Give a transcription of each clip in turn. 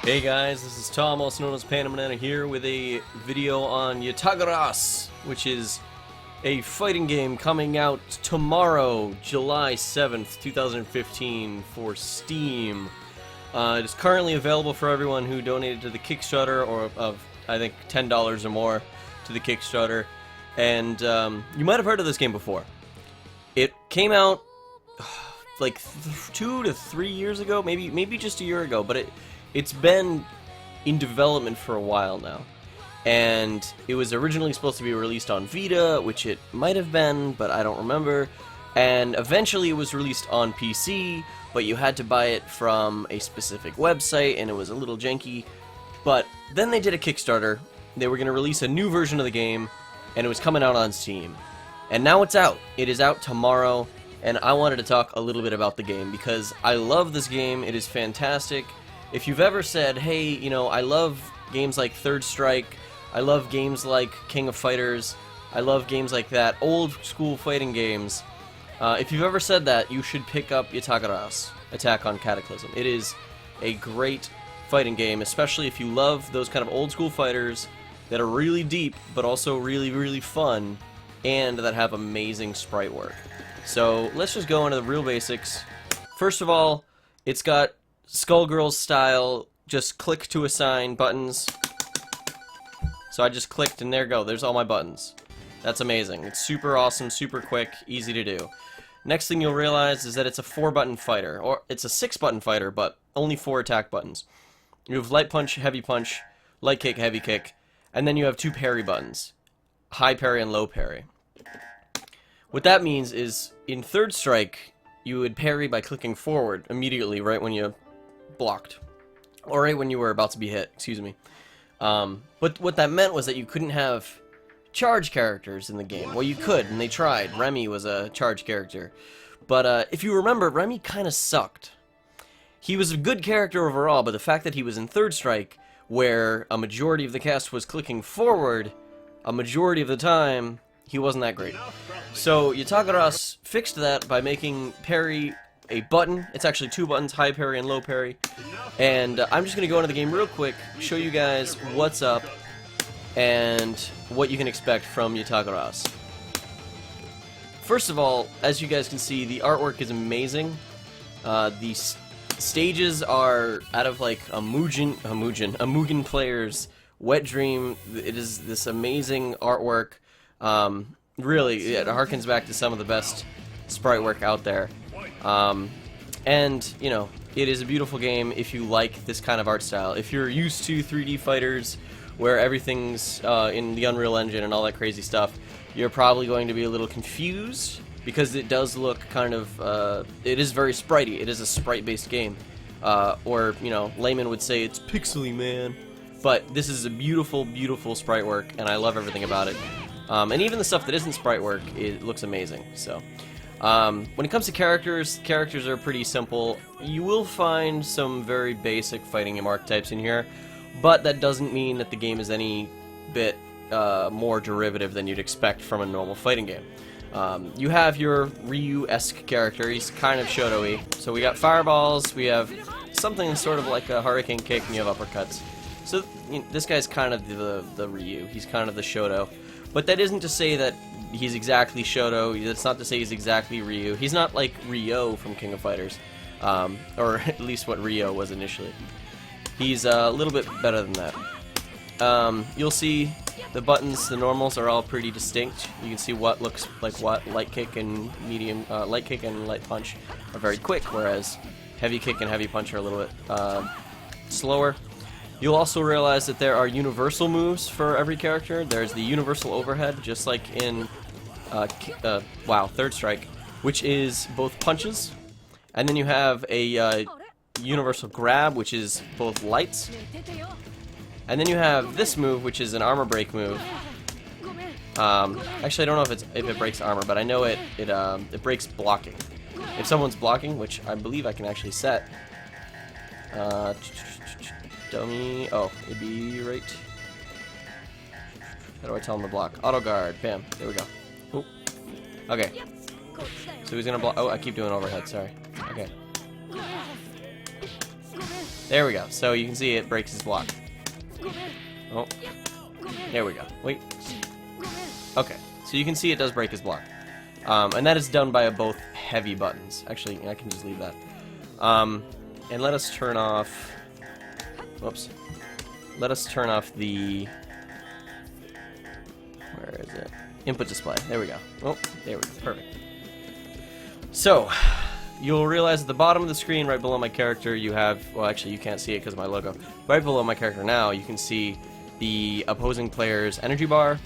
Hey guys, this is Tom, also known as Panda Banana, here with a video on Yatagarasu, which is a fighting game coming out tomorrow, July 7th, 2015, for Steam. It is currently available for everyone who donated to the Kickstarter, or of, I think, $10 or more to the Kickstarter. And you might have heard of this game before. It came out like 2 to 3 years ago, maybe just a year ago, but it's been in development for a while now. And it was originally supposed to be released on Vita, which it might have been, but I don't remember. And eventually it was released on PC, but you had to buy it from a specific website, and it was a little janky. But then they did a Kickstarter. They were going to release a new version of the game, and it was coming out on Steam. And now it's out. It is out tomorrow, and I wanted to talk a little bit about the game, because I love this game. It is fantastic. If you've ever said, hey, you know, I love games like Third Strike, I love games like King of Fighters, I love games like that, old school fighting games, if you've ever said that, you should pick up Yatagarasu Attack on Cataclysm. It is a great fighting game, especially if you love those kind of old school fighters that are really deep, but also really, really fun, and that have amazing sprite work. So let's just go into the real basics. First of all, it's got Skullgirls style, just click to assign buttons. So I just clicked and there go, there's all my buttons. That's amazing. It's super awesome, super quick, easy to do. Next thing you'll realize is that it's a 4-button fighter, or it's a 6-button fighter, but only 4 attack buttons. You have light punch, heavy punch, light kick, heavy kick, and then you have 2 parry buttons, high parry and low parry. What that means is, in Third Strike, you would parry by clicking forward immediately, right when you blocked, or right when you were about to be hit, excuse me. But what that meant was that you couldn't have charge characters in the game. Well, you could, and they tried. Remy was a charge character. But if you remember, Remy kind of sucked. He was a good character overall, but the fact that he was in Third Strike, where a majority of the cast was clicking forward, a majority of the time, he wasn't that great. So Yatagarasu fixed that by making parry a button. It's actually 2 buttons, high parry and low parry. And I'm just going to go into the game real quick, show you guys what's up, and what you can expect from Yatagarasu. First of all, as you guys can see, the artwork is amazing. The stages are out of like a Mugen player's wet dream. It is this amazing artwork. Really, it harkens back to some of the best sprite work out there. And, you know, it is a beautiful game if you like this kind of art style. If you're used to 3D fighters where everything's in the Unreal Engine and all that crazy stuff, you're probably going to be a little confused, because it does look kind of, it is very spritey. It is a sprite-based game. Or, you know, layman would say it's pixely, man. But this is a beautiful, beautiful sprite work, and I love everything about it. And even the stuff that isn't sprite work, it looks amazing, so. When it comes to characters are pretty simple. You will find some very basic fighting game archetypes in here, but that doesn't mean that the game is any bit more derivative than you'd expect from a normal fighting game. You have your Ryu-esque character. He's kind of Shoto-y. So we got fireballs, we have something sort of like a hurricane kick, and you have uppercuts. So you know, this guy's kind of the Ryu. He's kind of the Shoto. But that isn't to say that he's exactly Shoto. That's not to say he's exactly Ryu. He's not like Ryo from King of Fighters, or at least what Ryo was initially. He's a little bit better than that. You'll see the buttons, the normals, are all pretty distinct. You can see what looks like what. Light kick and medium, light kick and light punch are very quick, whereas heavy kick and heavy punch are a little bit slower. You'll also realize that there are universal moves for every character. There's the universal overhead, just like in Third Strike, which is both punches. And then you have a universal grab, which is both lights. And then you have this move, which is an armor break move. Actually, I don't know if it breaks armor, but I know it breaks blocking. If someone's blocking, which I believe I can actually set. Dummy. Oh, it'd be right. How do I tell him to block? Auto guard. Bam. There we go. Oop. Okay. So he's gonna block. Oh, I keep doing overhead. Sorry. Okay. There we go. So you can see it breaks his block. Oh. There we go. Wait. Okay. So you can see it does break his block. And that is done by both heavy buttons. Actually, I can just leave that. And let us turn off... Whoops. Let us turn off the... Where is it? Input display. There we go. Oh, there we go. Perfect. So, you'll realize at the bottom of the screen, right below my character, you have... Well, actually, you can't see it because of my logo. Right below my character now, you can see the opposing player's energy bar.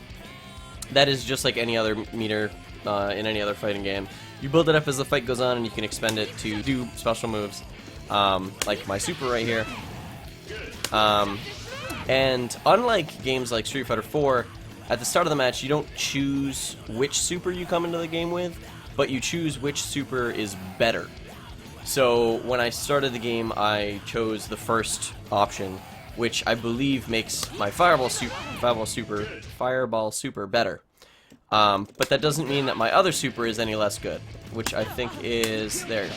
That is just like any other meter in any other fighting game. You build it up as the fight goes on, and you can expend it to do special moves, like my super right here. And unlike games like Street Fighter 4, at the start of the match, you don't choose which super you come into the game with, but you choose which super is better. So when I started the game, I chose the first option, which I believe makes my Fireball Super better. But that doesn't mean that my other super is any less good, which I think is... There you go.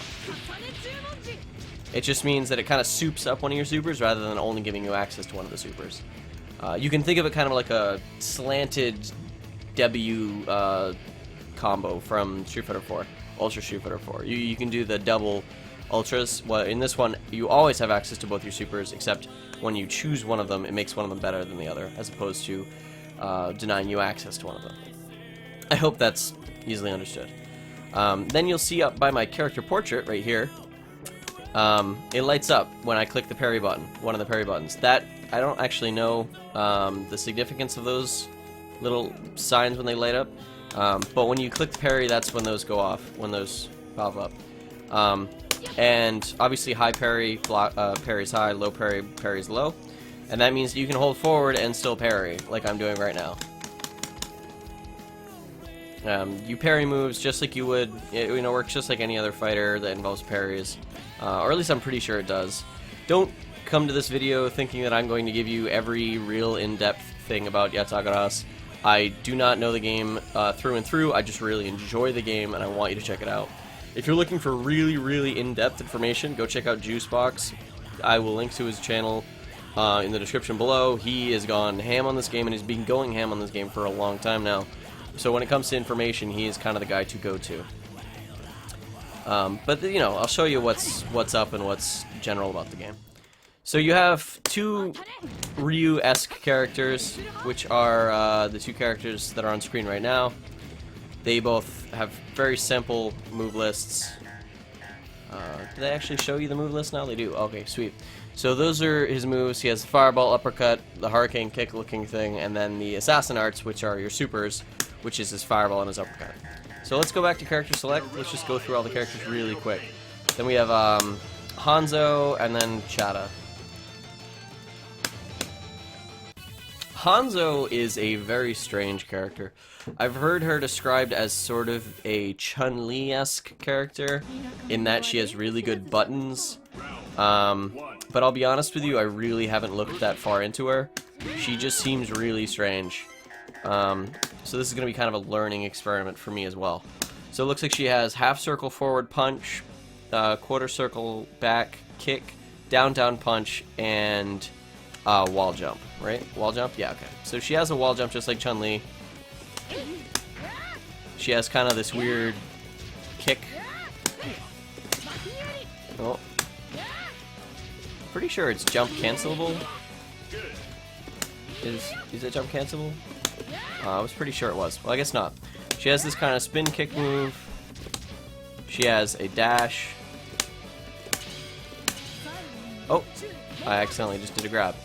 It just means that it kind of soups up one of your supers rather than only giving you access to one of the supers. You can think of it kind of like a slanted W combo from Street Fighter 4, Ultra Street Fighter 4. You can do the double Ultras. Well, in this one, you always have access to both your supers, except when you choose one of them, it makes one of them better than the other, as opposed to denying you access to one of them. I hope that's easily understood. Then you'll see up by my character portrait right here, it lights up when I click the parry button, one of the parry buttons. That, I don't actually know the significance of those little signs when they light up, but when you click the parry, that's when those go off, when those pop up. And obviously high parry, parry's high, low parry, parry's low, and that means you can hold forward and still parry, like I'm doing right now. You parry moves just like you would, you know, works just like any other fighter that involves parries, or at least I'm pretty sure it does. Don't come to this video thinking that I'm going to give you every real in-depth thing about Yatagarasu. I do not know the game through and through. I just really enjoy the game, and I want you to check it out. If you're looking for really, really in-depth information, go check out Juicebox. I will link to his channel in the description below. He has gone ham on this game, and he's been going ham on this game for a long time now. So when it comes to information, he is kind of the guy to go to. But you know, I'll show you what's up and what's general about the game. So you have two Ryu-esque characters, which are the two characters that are on screen right now. They both have very simple move lists. Do they actually show you the move list now? They do. Okay, sweet. So those are his moves. He has the Fireball, Uppercut, the Hurricane Kick looking thing, and then the Assassin Arts, which are your supers, which is his Fireball and his Uppercut. So let's go back to Character Select. Let's just go through all the characters really quick. Then we have Hanzo and then Chhatta. Hanzo is a very strange character. I've heard her described as sort of a Chun-Li-esque character, in that she has really good buttons. But I'll be honest with you, I really haven't looked that far into her. She just seems really strange. So this is going to be kind of a learning experiment for me as well. So it looks like she has half circle forward punch, quarter circle back kick, down punch, and wall jump, right? Wall jump? Yeah, okay. So she has a wall jump just like Chun-Li. She has kind of this weird kick. Oh. Pretty sure it's jump cancelable. Is it jump cancelable? I was pretty sure it was. Well, I guess not. She has this kind of spin kick move. She has a dash. Oh, I accidentally just did a grab.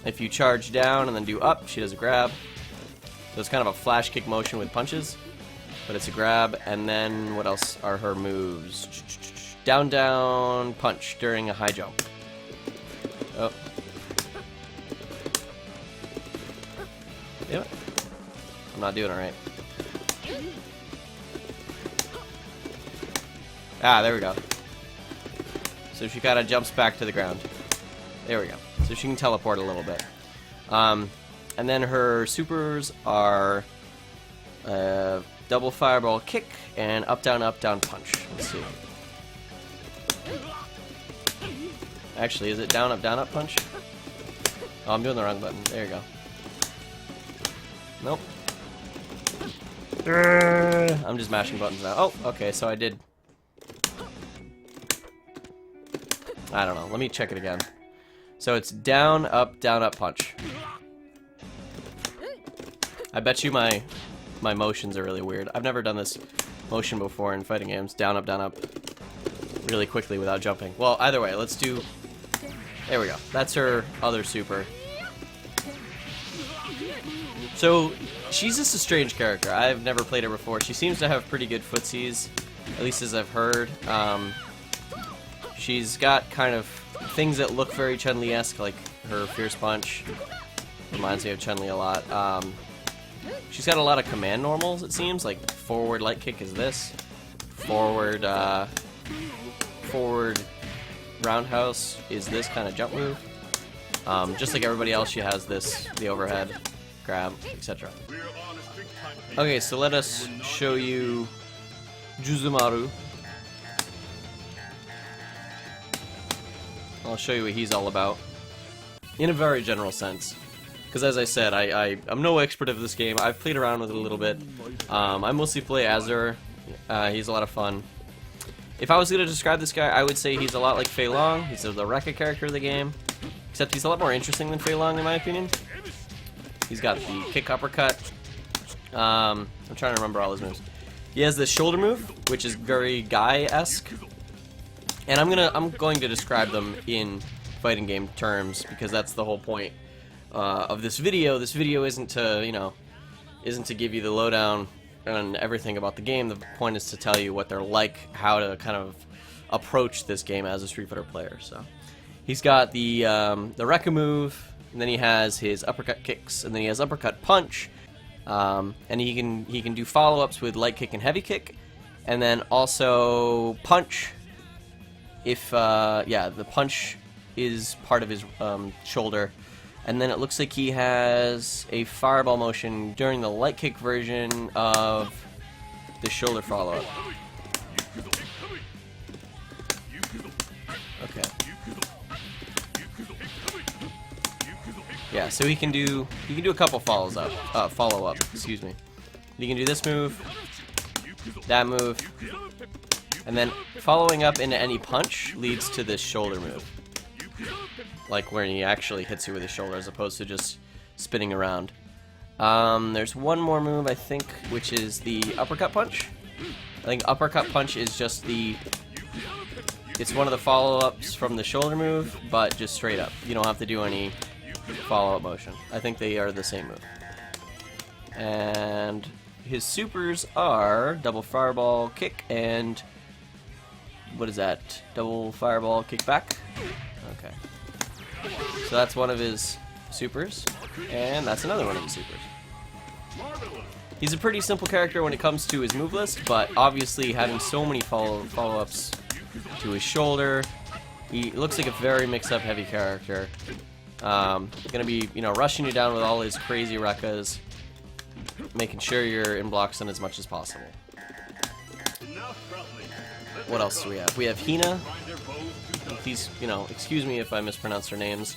If you charge down and then do up, she does a grab. So it's kind of a flash kick motion with punches, but it's a grab. And then what else are her moves? Down, punch during a high jump. Oh. Yep. I'm not doing it right. Ah, there we go. So she kind of jumps back to the ground. There we go. So she can teleport a little bit. And then her supers are double fireball kick and up down punch. Let's see. Actually, is it down, up, punch? Oh, I'm doing the wrong button. There you go. Nope. I'm just mashing buttons now. Oh, okay, so I did. I don't know. Let me check it again. So it's down, up, punch. I bet you my motions are really weird. I've never done this motion before in fighting games. Down, up, really quickly without jumping. Well, either way, let's do... There we go. That's her other super. So, she's just a strange character. I've never played her before. She seems to have pretty good footsies, at least as I've heard. She's got kind of things that look very Chun-Li-esque, like her Fierce Punch. Reminds me of Chun-Li a lot. She's got a lot of command normals, it seems, like forward light kick is this. Forward roundhouse is this kind of jump move. Just like everybody else, she has this, the overhead grab, etc. Okay, so let us show you Juumaru. I'll show you what he's all about in a very general sense. Because as I said, I'm no expert of this game. I've played around with it a little bit. I mostly play Azour. He's a lot of fun. If I was going to describe this guy, I would say he's a lot like Fei Long. He's the Rekka character of the game. Except he's a lot more interesting than Fei Long, in my opinion. He's got the kick uppercut. I'm trying to remember all his moves. He has this shoulder move, which is very Guy-esque. And I'm going to describe them in fighting game terms, because that's the whole point of this video. This video isn't to, isn't to give you the lowdown on everything about the game. The point is to tell you what they're like, how to kind of approach this game as a Street Fighter player. So he's got the Rekka move, and then he has his uppercut kicks, and then he has uppercut punch, and he can do follow-ups with light kick and heavy kick, and then also punch. If the punch is part of his shoulder. And then it looks like he has a fireball motion during the light kick version of the shoulder follow-up. Okay. Yeah, so he can do a couple follow-up, excuse me. He can do this move, that move, and then following up into any punch leads to this shoulder move. Like where he actually hits you with his shoulder as opposed to just spinning around. There's one more move, I think, which is the uppercut punch. I think uppercut punch is just it's one of the follow-ups from the shoulder move, but just straight up. You don't have to do any follow-up motion. I think they are the same move. And his supers are double fireball kick and... what is that? Double fireball kick back? Okay. So that's one of his supers, and that's another one of his supers. He's a pretty simple character when it comes to his move list, but obviously having so many follow-ups to his shoulder, he looks like a very mixed-up heavy character. Gonna be, rushing you down with all his crazy rekkas, making sure you're in block stun as much as possible. What else do we have? We have Hina. Please, excuse me if I mispronounce her names.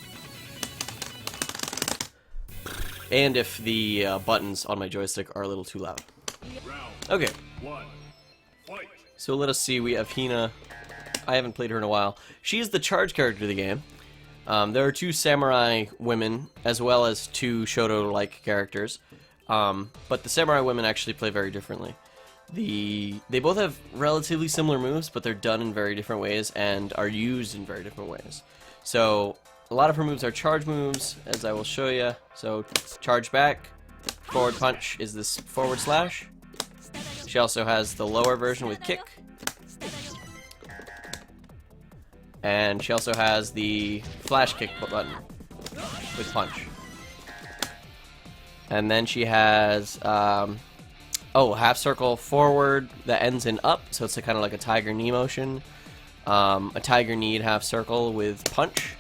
And if the buttons on my joystick are a little too loud. Okay. So let us see, we have Hina. I haven't played her in a while. She is the charge character of the game. There are two samurai women, as well as two Shoto-like characters. But the samurai women actually play very differently. They both have relatively similar moves, but they're done in very different ways and are used in very different ways. So a lot of her moves are charge moves, as I will show you. So charge back, forward punch is this forward slash. She also has the lower version with kick. And she also has the flash kick button with punch. And then she has half circle forward that ends in up, so it's kind of like a tiger knee motion. A tiger knee half circle with punch.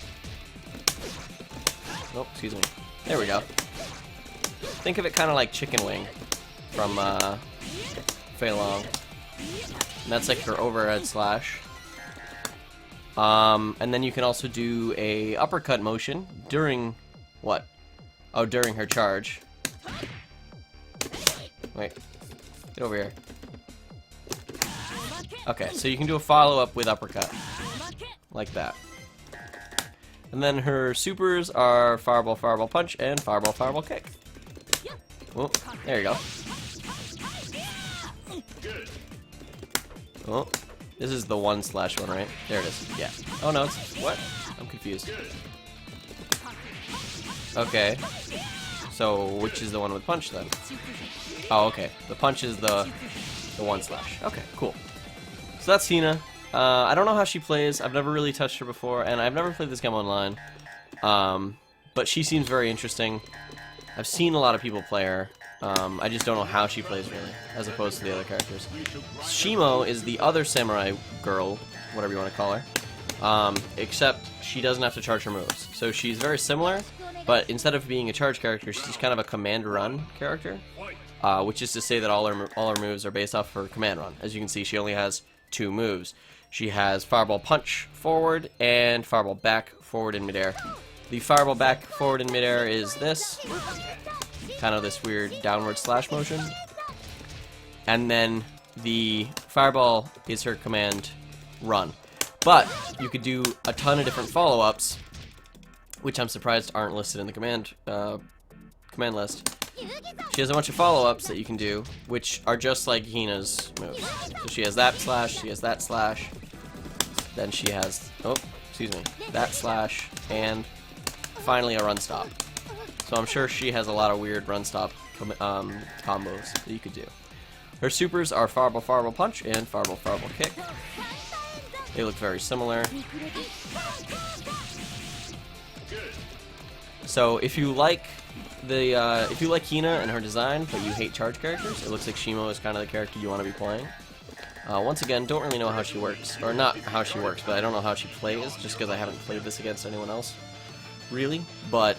Oh, excuse me. There we go. Think of it kind of like chicken wing from Fei Long. And that's like her overhead slash. And then you can also do a uppercut motion during what? Oh, during her charge. Wait, get over here. Okay, so you can do a follow-up with uppercut, like that. And then her supers are Fireball, Fireball Punch, and Fireball, Fireball Kick. Oh, there you go. Oh, this is the 1/1, right? There it is. Yeah. Oh no, it's what? I'm confused. Okay. So which is the one with punch then? Oh, okay. The punch is the 1/. Okay, cool. So that's Hina. I don't know how she plays. I've never really touched her before, and I've never played this game online. But she seems very interesting. I've seen a lot of people play her. I just don't know how she plays, really, as opposed to the other characters. Shimo is the other samurai girl, whatever you want to call her, except she doesn't have to charge her moves. So she's very similar, but instead of being a charge character, she's kind of a command run character, which is to say that all her moves are based off her command run. As you can see, she only has 2 moves. She has Fireball Punch forward and Fireball Back forward in midair. The Fireball Back forward in midair is this, kind of this weird downward slash motion. And then the Fireball is her command run. But you could do a ton of different follow-ups, which I'm surprised aren't listed in the command list. She has a bunch of follow-ups that you can do, which are just like Hina's moves. So she has that slash, she has that slash, then she has, oh, excuse me, that slash, and finally a run stop. So I'm sure she has a lot of weird run stop combos that you could do. Her supers are Fireball, Fireball Punch, and Fireball, Fireball Kick. They look very similar. So if you like Hina and her design, but you hate charge characters, it looks like Shimo is kind of the character you want to be playing. Once again, don't really know how she works, or not how she works, but I don't know how she plays, just because I haven't played this against anyone else, really. But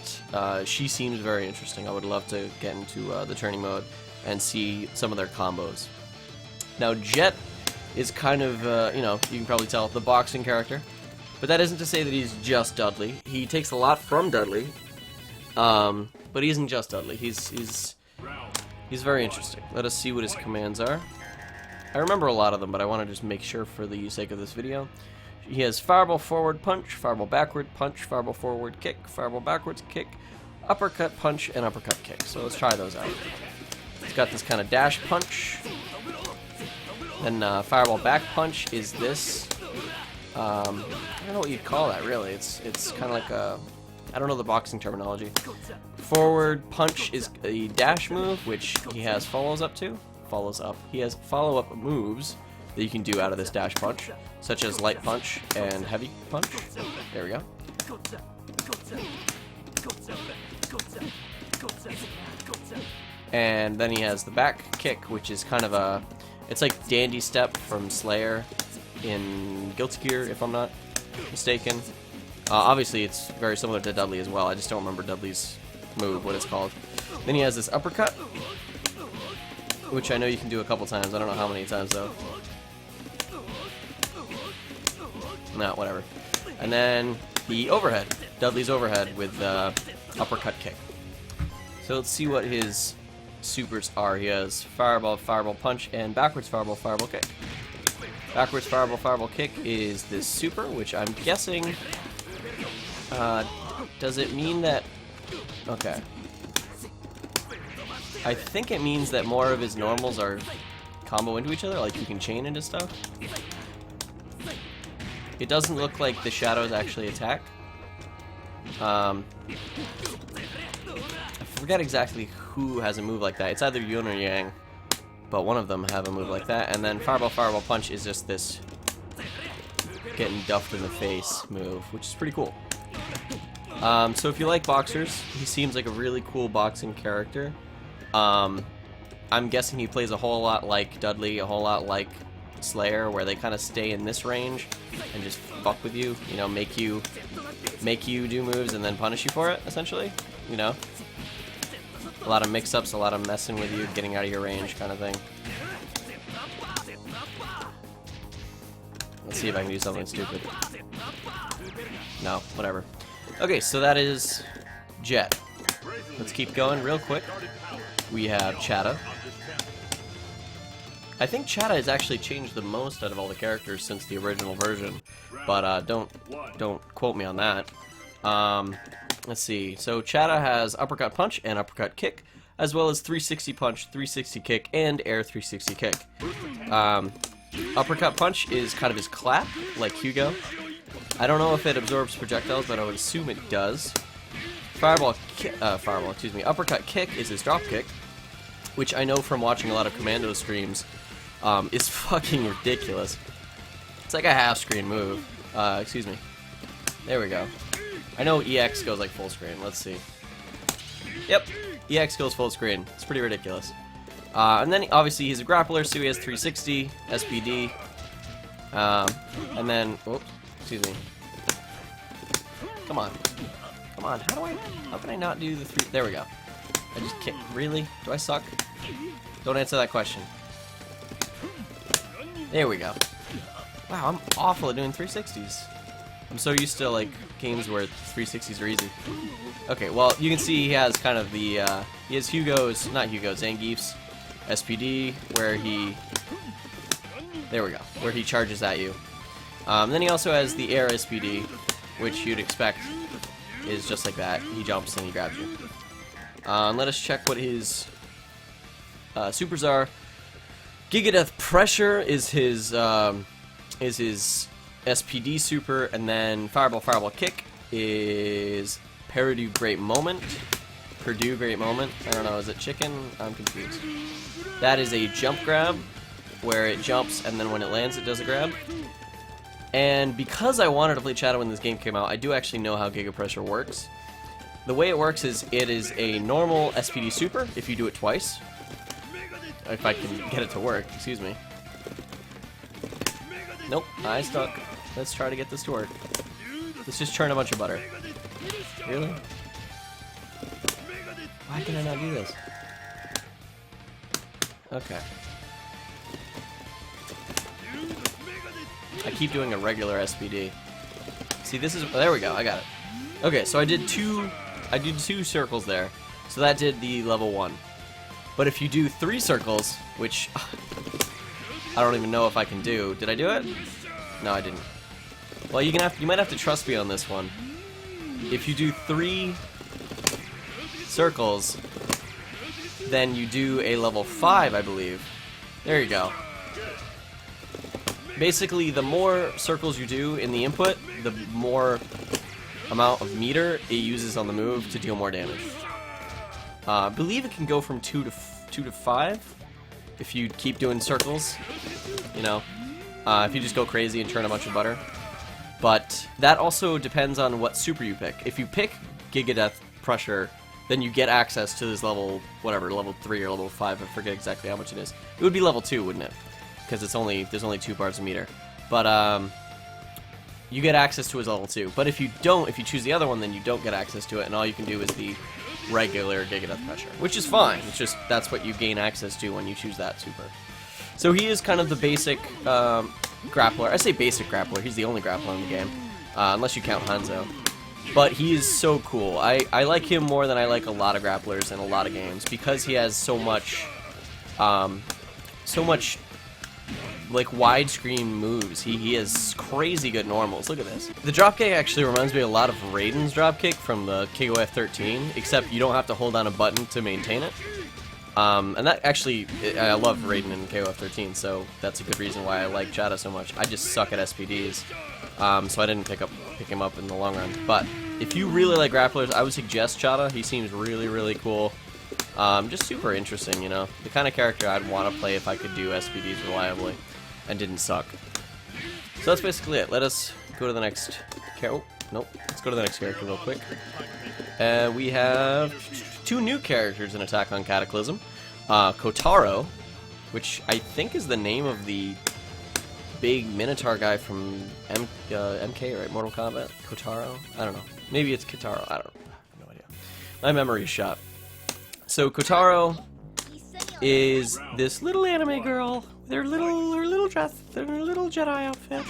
she seems very interesting. I would love to get into the turning mode and see some of their combos. Now, Jet is kind of, you know, you can probably tell, the boxing character, but that isn't to say that he's just Dudley. He takes a lot from Dudley. But he isn't just Dudley. He's very interesting. Let us see what his commands are. I remember a lot of them, but I want to just make sure for the sake of this video. He has Fireball Forward Punch, Fireball Backward Punch, Fireball Forward Kick, Fireball Backwards Kick, Uppercut Punch, and Uppercut Kick. So let's try those out. He's got this kind of dash punch. Then Fireball Back Punch is this. I don't know what you'd call that, really. It's kind of like a... I don't know the boxing terminology. Forward Punch is a dash move, which he has follows up. He has follow-up moves that you can do out of this dash punch, such as Light Punch and Heavy Punch. There we go. And then he has the back kick, which is kind of a... It's like Dandy Step from Slayer in Guilty Gear, if I'm not mistaken. Obviously, it's very similar to Dudley as well. I just don't remember Dudley's move, what it's called. Then he has this uppercut, which I know you can do a couple times. I don't know how many times, though. Nah, whatever. And then the overhead. Dudley's overhead with the uppercut kick. So let's see what his supers are. He has Fireball, Fireball Punch, and Backwards Fireball, Fireball Kick. Backwards Fireball, Fireball Kick is this super, which I'm guessing... does it mean that... Okay. I think it means that more of his normals are combo into each other, like you can chain into stuff. It doesn't look like the shadows actually attack. I forget exactly who has a move like that. It's either Yun or Yang, but one of them have a move like that. And then Fireball, Fireball Punch is just this getting duffed in the face move, which is pretty cool. So if you like boxers, he seems like a really cool boxing character. I'm guessing he plays a whole lot like Dudley, a whole lot like Slayer, where they kind of stay in this range and just fuck with you, you know, make you do moves and then punish you for it, essentially, you know. A lot of mix-ups, a lot of messing with you, getting out of your range kind of thing. Let's see if I can do something stupid. No, whatever. Okay, so that is Jet. Let's keep going real quick. We have Chhatta. I think Chhatta has actually changed the most out of all the characters since the original version, but don't quote me on that. Let's see. So Chhatta has uppercut punch and uppercut kick, as well as 360 punch, 360 kick, and air 360 kick. Uppercut punch is kind of his clap, like Hugo. I don't know if it absorbs projectiles, but I would assume it does. Uppercut kick is his drop kick, which I know from watching a lot of Commando streams is fucking ridiculous. It's like a half-screen move. Excuse me. There we go. I know EX goes like full screen. Let's see. Yep, EX goes full screen. It's pretty ridiculous. And then obviously he's a grappler, so he has 360, SPD. And then, oops, excuse me. Come on. Come on, how can I not do the three? There we go. I just can't, really? Do I suck? Don't answer that question. There we go. Wow, I'm awful at doing 360s. I'm so used to, like, games where 360s are easy. Okay, well, you can see he has kind of the, he has Zangief's SPD, where he, there we go, where he charges at you. Then he also has the air SPD, which you'd expect is just like that. He jumps and he grabs you. Let us check what his supers are. Gigadeath Pressure is his SPD super, and then Fireball Kick is Purdue Great Moment. I don't know, is it chicken? I'm confused. That is a jump grab, where it jumps and then when it lands it does a grab. And because I wanted to play Chhatta when this game came out, I do actually know how Giga Pressure works. The way it works is it is a normal SPD super if you do it twice. If I can get it to work, excuse me. Nope, I stuck. Let's try to get this to work. Let's just churn a bunch of butter. Really? Why can I not do this? Okay. I keep doing a regular SPD. See, this is, there we go, I got it. Okay, so I did two circles there. So that did the level 1. But if you do 3 circles, which I don't even know if I can do. Did I do it? No, I didn't. Well, you might have to trust me on this one. If you do 3 circles, then you do a level 5, I believe. There you go. Basically, the more circles you do in the input, the more amount of meter it uses on the move to deal more damage. I believe it can go from 2 to 5 if you keep doing circles, you know, if you just go crazy and churn a bunch of butter. But that also depends on what super you pick. If you pick Gigadeath Pressure, then you get access to this level, whatever, level 3 or level 5, I forget exactly how much it is. It would be level 2, wouldn't it? Because there's only 2 bars of meter. But you get access to his level 2. But if you choose the other one, then you don't get access to it, and all you can do is the regular Gigadeath Pressure, which is fine. It's just that's what you gain access to when you choose that super. So he is kind of the basic grappler. I say basic grappler. He's the only grappler in the game, unless you count Hanzo. But he is so cool. I like him more than I like a lot of grapplers in a lot of games because he has so much like widescreen moves. He has crazy good normals. Look at this. The dropkick actually reminds me a lot of Raiden's dropkick from the KOF 13, except you don't have to hold down a button to maintain it. And that actually, I love Raiden in KOF 13, so that's a good reason why I like Chhatta so much. I just suck at SPDs, so I didn't pick him up in the long run. But if you really like grapplers, I would suggest Chhatta. He seems really, really cool. Just super interesting, you know. The kind of character I'd want to play if I could do SPDs reliably and didn't suck. So that's basically it. Let us go to the next character. Oh, nope. Let's go to the next character real quick. We have 2 new characters in Attack on Cataclysm. Kotaro, which I think is the name of the big Minotaur guy from MK, right? Mortal Kombat? Kotaro? I don't know. Maybe it's Kotaro. I don't know. I have no idea. My memory is shot. So Kotaro is this little anime girl with her little dress, her little Jedi outfit.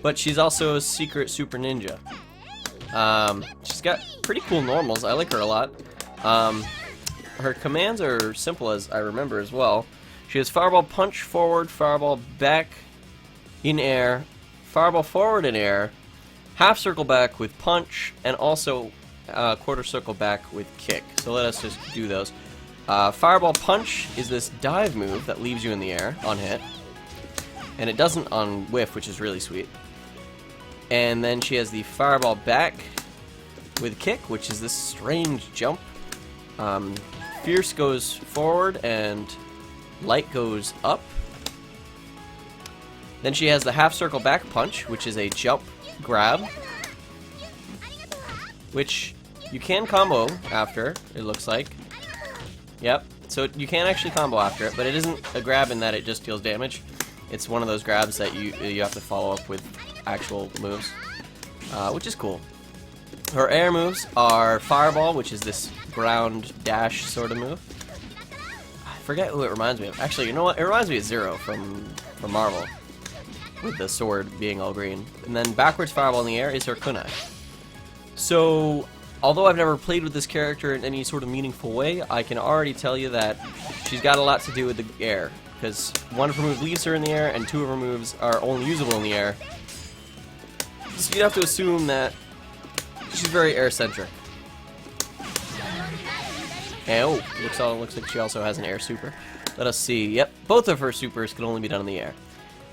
But she's also a secret super ninja. She's got pretty cool normals. I like her a lot. Her commands are simple as I remember as well. She has Fireball Punch forward, Fireball back in air, Fireball forward in air, half circle back with punch, and also quarter circle back with kick. So let us just do those. Fireball Punch is this dive move that leaves you in the air on hit, and it doesn't on whiff, which is really sweet. And then she has the Fireball back with kick, which is this strange jump. Fierce goes forward and light goes up. Then she has the half circle back punch, which is a jump grab, which you can combo after, it looks like. Yep, so you can actually combo after it, but it isn't a grab in that it just deals damage. It's one of those grabs that you have to follow up with actual moves, which is cool. Her air moves are Fireball, which is this ground dash sort of move. I forget who it reminds me of. Actually, you know what? It reminds me of Zero from Marvel, with the sword being all green. And then backwards Fireball in the air is her kunai. So, although I've never played with this character in any sort of meaningful way, I can already tell you that she's got a lot to do with the air, because one of her moves leaves her in the air, and two of her moves are only usable in the air. So you'd have to assume that she's very air-centric. And, oh, looks like she also has an air super. Let us see. Yep, both of her supers can only be done in the air.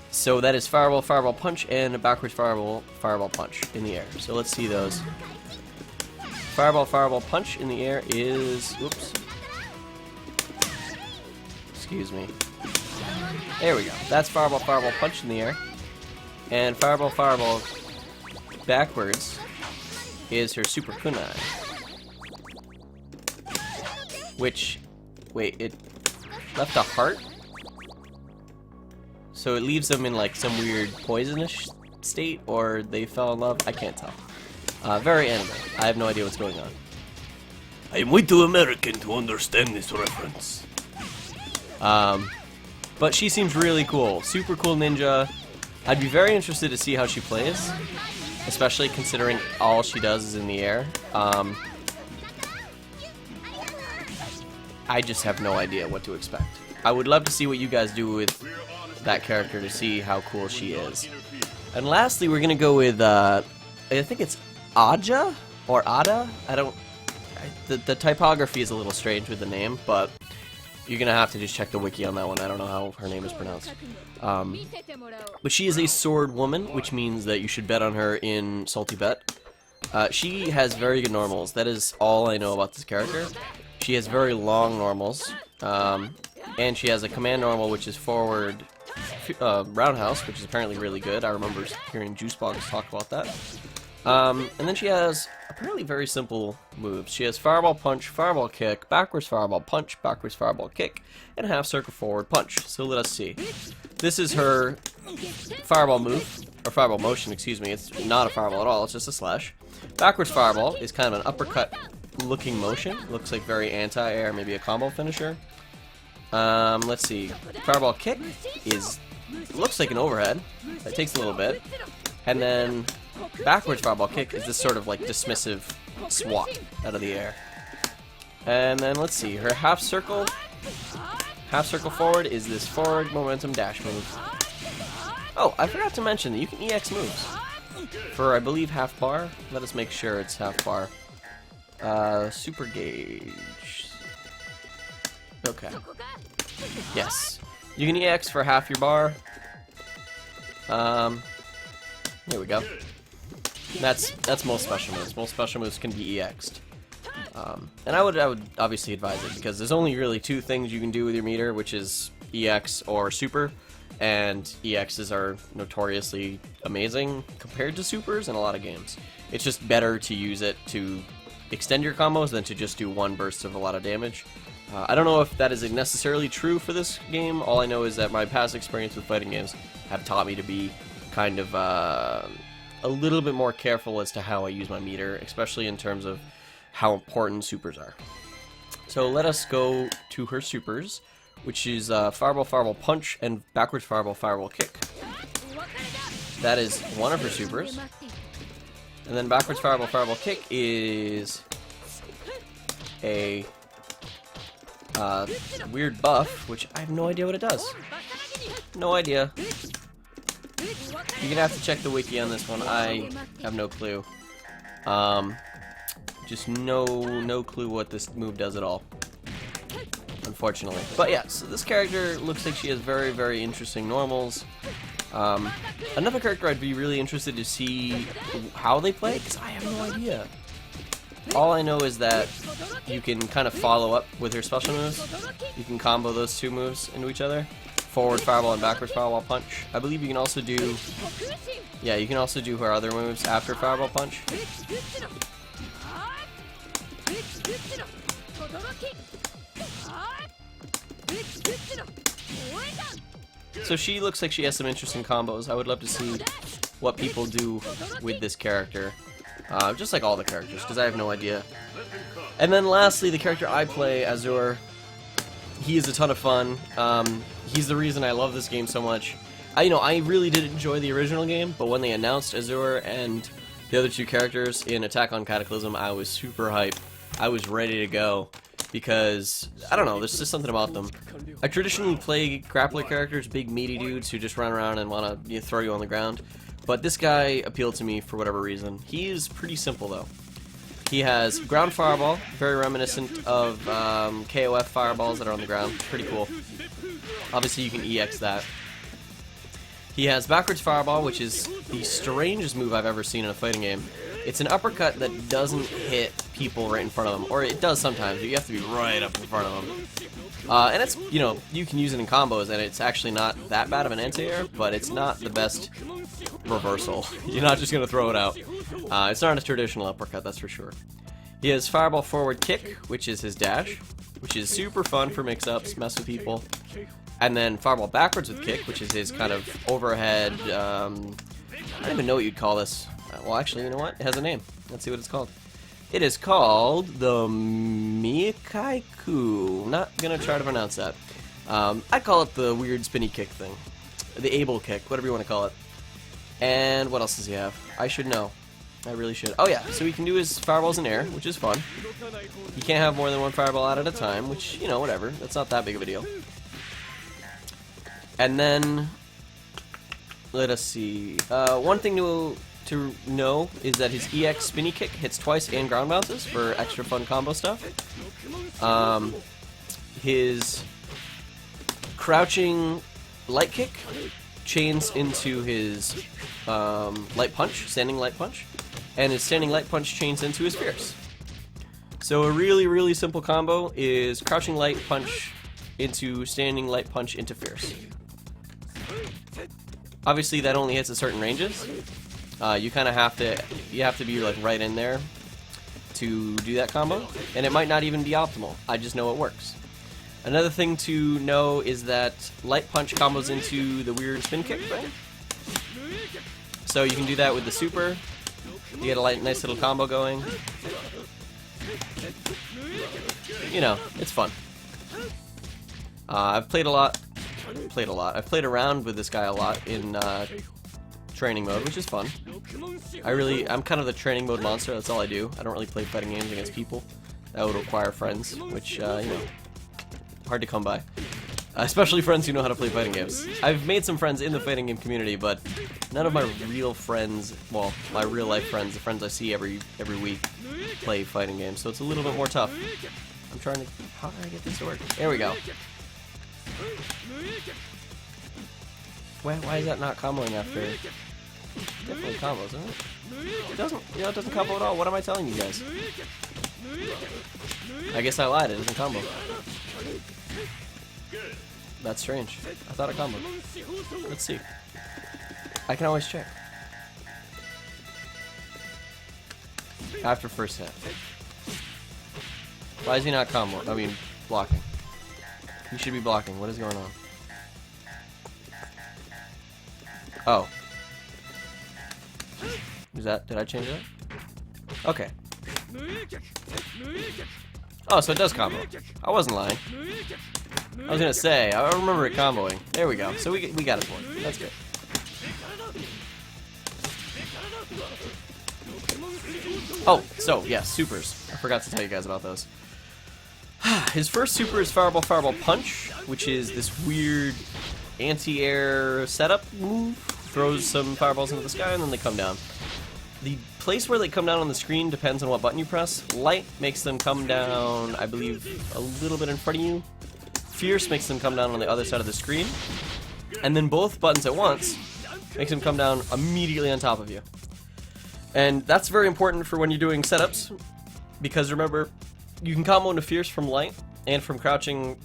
So that is Fireball, Fireball Punch, and a backwards Fireball, Fireball Punch in the air. So let's see those. Fireball, Fireball Punch in the air is... Oops. Excuse me. There we go. That's Fireball, Fireball Punch in the air. And Fireball, Fireball backwards is her Super Kunai. Which... Wait, it left a heart? So it leaves them in like some weird poisonous state, or they fell in love? I can't tell. Very anime. I have no idea what's going on. I'm way too American to understand this reference. But she seems really cool. Super cool ninja. I'd be very interested to see how she plays, especially considering all she does is in the air. I just have no idea what to expect. I would love to see what you guys do with that character to see how cool she is. And lastly, we're gonna go with, I think it's Aja? Or Ada? The typography is a little strange with the name, but you're gonna have to just check the wiki on that one. I don't know how her name is pronounced. But she is a sword woman, which means that you should bet on her in Salty Bet. She has very good normals. That is all I know about this character. She has very long normals, and she has a command normal, which is forward roundhouse, which is apparently really good. I remember hearing Juicebox talk about that. And then she has apparently very simple moves. She has Fireball Punch, Fireball Kick, backwards Fireball Punch, backwards Fireball Kick, and half circle forward punch. So let us see. This is her Fireball move, or Fireball motion, excuse me. It's not a Fireball at all, it's just a slash. Backwards Fireball is kind of an uppercut looking motion. Looks like very anti-air, maybe a combo finisher. Let's see. Fireball Kick looks like an overhead. It takes a little bit. And then backwards Fireball Kick is this sort of like dismissive swat out of the air. And then let's see, her half circle forward is this forward momentum dash move. Oh, I forgot to mention that you can EX moves for, I believe, half bar. Let us make sure it's half bar. Super gauge. Okay. Yes. You can EX for half your bar. There we go. That's most special moves. Most special moves can be EX'd. And I would obviously advise it, because there's only really two things you can do with your meter, which is EX or super, and EXs are notoriously amazing compared to supers in a lot of games. It's just better to use it to extend your combos than to just do one burst of a lot of damage. I don't know if that is necessarily true for this game. All I know is that my past experience with fighting games have taught me to be kind of a little bit more careful as to how I use my meter, especially in terms of how important supers are. So let us go to her supers, which is Fireball, Fireball Punch, and backwards Fireball, Fireball Kick. That is one of her supers. And then backwards fireball, fireball kick is a weird buff, which I have no idea what it does. No idea. You're gonna have to check the wiki on this one. I have no clue. Just no clue what this move does at all, unfortunately. But yeah, so this character looks like she has very, very interesting normals. Another character I'd be really interested to see how they play, because I have no idea. All I know is that you can kind of follow up with her special moves. You can combo those two moves into each other. Forward fireball and backwards fireball punch. I believe you can also do... Yeah, you can also do her other moves after fireball punch. So she looks like she has some interesting combos. I would love to see what people do with this character. Just like all the characters, because I have no idea. And then lastly, the character I play, Azour. He is a ton of fun. He's the reason I love this game so much. I really did enjoy the original game, but when they announced Azour and the other two characters in Attack on Cataclysm, I was super hyped. I was ready to go. Because, I don't know, there's just something about them. I traditionally play grappler characters, big meaty dudes who just run around and want to throw you on the ground. But this guy appealed to me for whatever reason. He is pretty simple though. He has ground fireball, very reminiscent of KOF fireballs that are on the ground. Pretty cool. Obviously you can EX that. He has backwards fireball, which is the strangest move I've ever seen in a fighting game. It's an uppercut that doesn't hit people right in front of them, or it does sometimes, but you have to be right up in front of them. And it's, you can use it in combos, and it's actually not that bad of an anti-air, but it's not the best reversal. You're not just going to throw it out. It's not a traditional uppercut, that's for sure. He has fireball forward kick, which is his dash, which is super fun for mix-ups, mess with people. And then fireball backwards with kick, which is his kind of overhead, I don't even know what you'd call this. Well, actually, you know what? It has a name. Let's see what it's called. It is called the Mikaiku. Not gonna try to pronounce that. I call it the weird spinny kick thing. The able kick, whatever you want to call it. And what else does he have? I should know. I really should. Oh yeah, so he can do his fireballs in air, which is fun. You can't have more than one fireball out at a time, which, whatever. That's not that big of a deal. And then, let us see. One thing to know is that his EX spinny kick hits twice and ground bounces for extra fun combo stuff. His crouching light kick chains into his light punch, standing light punch, and his standing light punch chains into his fierce. So a really, really simple combo is crouching light punch into standing light punch into fierce. Obviously that only hits at certain ranges. You kind of have to be like right in there to do that combo, and it might not even be optimal. I just know it works. Another thing to know is that light punch combos into the weird spin kick thing. So you can do that with the super. You get a nice little combo going. It's fun. I've played I've played around with this guy a lot in training mode, which is fun. I'm kind of the training mode monster. That's all I do. I don't really play fighting games against people. That would require friends, which, hard to come by. Especially friends who know how to play fighting games. I've made some friends in the fighting game community, but none of my real friends, well, my real life friends, the friends I see every week, play fighting games, so it's a little bit more tough. I'm trying to... How did I get this to work? There we go. Why is that not comboing after? Definitely combos, isn't it? It doesn't, it doesn't combo at all. What am I telling you guys? I guess I lied. It doesn't combo. That's strange. I thought it comboed. Let's see. I can always check. After first hit. Why is he not combo? I mean, blocking. He should be blocking. What is going on? Oh. Did I change that? Okay. Oh, so it does combo. I wasn't lying. I was gonna say, I remember it comboing. There we go. So we got it for it. That's good. Oh, so, yeah, supers. I forgot to tell you guys about those. His first super is Fireball Fireball Punch, which is this weird anti-air setup move. Throws some fireballs into the sky and then they come down. The place where they come down on the screen depends on what button you press. Light makes them come down, I believe, a little bit in front of you. Fierce makes them come down on the other side of the screen. And then both buttons at once makes them come down immediately on top of you. And that's very important for when you're doing setups, because remember, you can combo into Fierce from Light and from crouching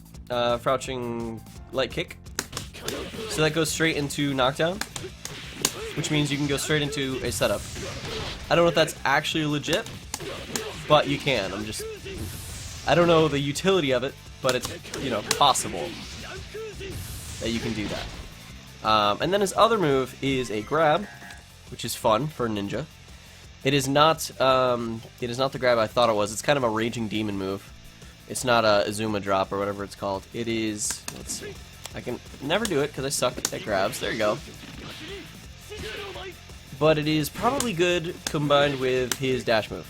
Light Kick. So that goes straight into Knockdown, which means you can go straight into a setup. I don't know if that's actually legit, but you can. I don't know the utility of it, but it's, you know, possible that you can do that. And then his other move is a grab, which is fun for a ninja. It is not the grab I thought it was. It's kind of a Raging Demon move. It's not a Azuma drop or whatever it's called. It is, let's see. I can never do it because I suck at grabs. There you go. But it is probably good combined with his dash move.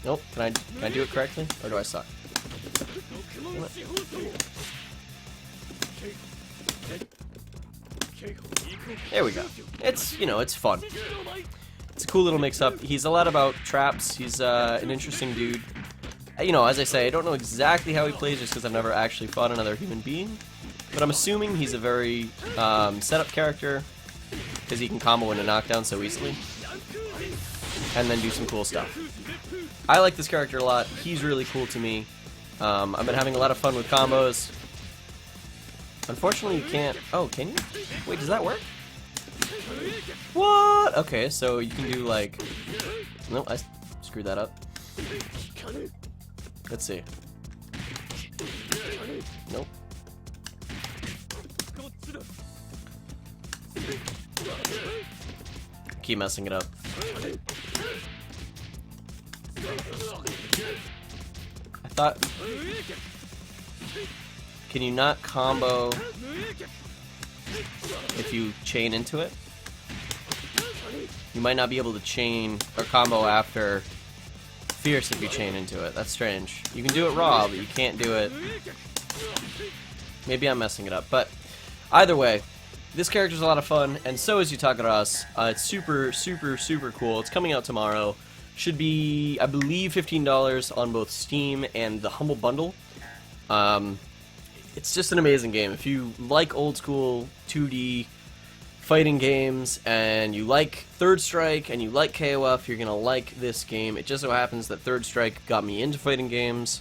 Nope. Can I do it correctly, or do I suck? There we go. It's, you know, it's fun. It's a cool little mix-up. He's a lot about traps. He's an interesting dude. You know, as I say, I don't know exactly how he plays just because I've never actually fought another human being. But I'm assuming he's a very setup character because he can combo into knockdown so easily. And then do some cool stuff. I like this character a lot. He's really cool to me. I've been having a lot of fun with combos. Unfortunately, you can't... Oh, can you? Wait, does that work? What? Okay, so you can do like... Nope, I screwed that up. Let's see. Nope. Keep messing it up. I thought... Can you not combo if you chain into it? You might not be able to chain or combo after Fierce if you chain into it. That's strange. You can do it raw, but you can't do it... Maybe I'm messing it up, but either way, this character's a lot of fun, and so is Yatagarasu. It's super, super, super cool. It's coming out tomorrow. Should be, I believe, $15 on both Steam and the Humble Bundle. It's just an amazing game. If you like old school 2D fighting games and you like Third Strike and you like KOF, you're gonna like this game. It just so happens that Third Strike got me into fighting games,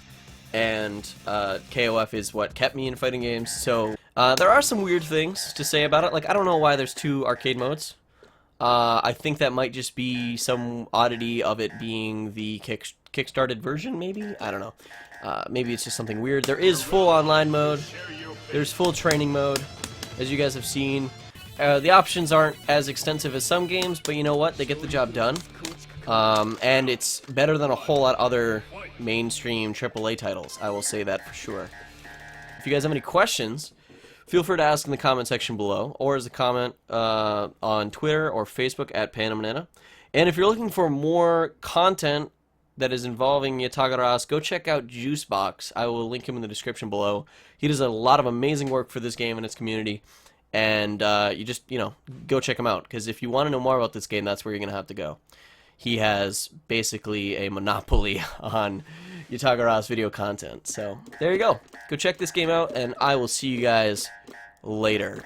and KOF is what kept me in fighting games. So there are some weird things to say about it. Like, I don't know why there's 2 arcade modes. I think that might just be some oddity of it being the kickstarted version, maybe? I don't know. Maybe it's just something weird. There is full online mode. There's full training mode, as you guys have seen. The options aren't as extensive as some games, but you know what? They get the job done. And it's better than a whole lot of other mainstream AAA titles. I will say that for sure. If you guys have any questions, feel free to ask in the comment section below, or as a comment on Twitter or Facebook at @PandaBanana. And if you're looking for more content that is involving Yatagarasu, go check out Juicebox. I will link him in the description below. He does a lot of amazing work for this game and its community, and you just, you know, go check him out, because if you want to know more about this game, that's where you're going to have to go. He has basically a monopoly on Yatagarasu video content. So there you go. Go check this game out, and I will see you guys later.